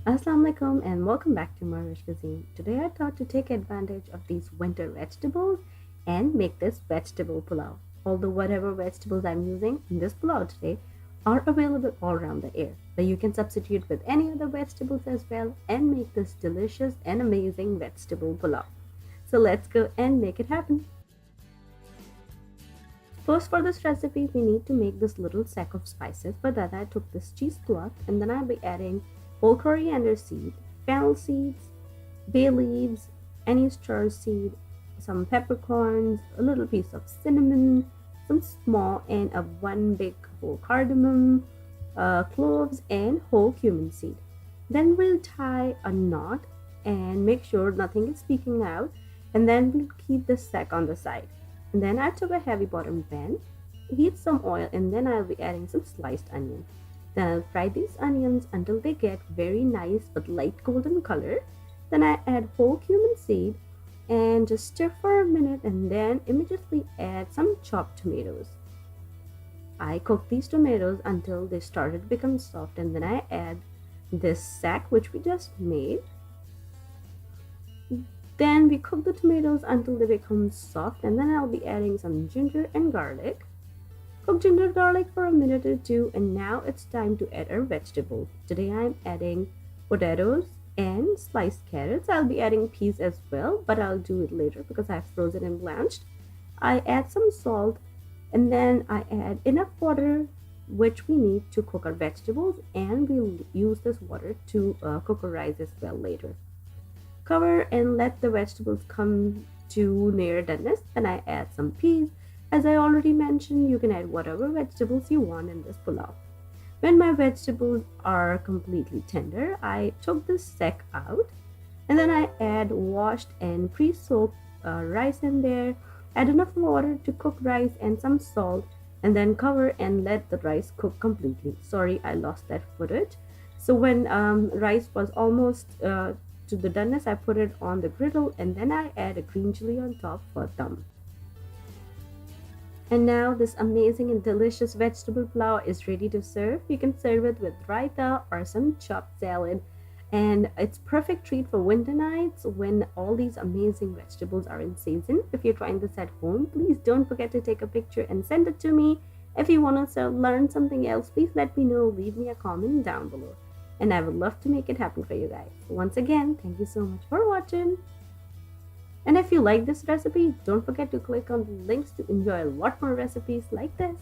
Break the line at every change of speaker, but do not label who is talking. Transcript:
Assalamu alaikum and welcome back to morEwish cuisine. Today I thought to take advantage of these winter vegetables and make this vegetable pulao. Although whatever vegetables I'm using in this pulao today are available all around the air. But you can substitute with any other vegetables as well and make this delicious and amazing vegetable pulao. So let's go and make it happen. First for this recipe we need to make this little sack of spices. For that I took this cheesecloth and then I'll be adding whole coriander seed, fennel seeds, bay leaves, anise seed, some peppercorns, a little piece of cinnamon, some small and a one big whole cardamom, cloves and whole cumin seed. Then we'll tie a knot and make sure nothing is peeking out, and then we'll keep the sack on the side. And then I took a heavy bottom pan, heat some oil, and then I'll be adding some sliced onion. Then I'll fry these onions until they get very nice but light golden color. Then I add whole cumin seed and just stir for a minute and then immediately add some chopped tomatoes. I cook these tomatoes until they started to become soft, and then I add this sack which we just made. Then we cook the tomatoes until they become soft, and then I'll be adding some ginger and garlic. Cook ginger garlic for a minute or two, and now it's time to add our vegetables. Today I'm adding potatoes and sliced carrots. I'll be adding peas as well, but I'll do it later because I've frozen and blanched. I add some salt, and then I add enough water which we need to cook our vegetables, and we'll use this water to cook our rice as well later. Cover and let the vegetables come to near doneness. Then I add some peas. As I already mentioned, you can add whatever vegetables you want in this pulao. When my vegetables are completely tender, I took the sack out, and then I add washed and pre-soaked rice in there. Add enough water to cook rice and some salt, and then cover and let the rice cook completely. Sorry, I lost that footage. So when rice was almost to the doneness, I put it on the griddle, and then I add a green chili on top for dum. And now this amazing and delicious vegetable pulao is ready to serve. You can serve it with raita or some chopped salad. And it's perfect treat for winter nights when all these amazing vegetables are in season. If you're trying this at home, please don't forget to take a picture and send it to me. If you want to learn something else, please let me know. Leave me a comment down below. And I would love to make it happen for you guys. Once again, thank you so much for watching. And if you like this recipe, don't forget to click on the links to enjoy a lot more recipes like this.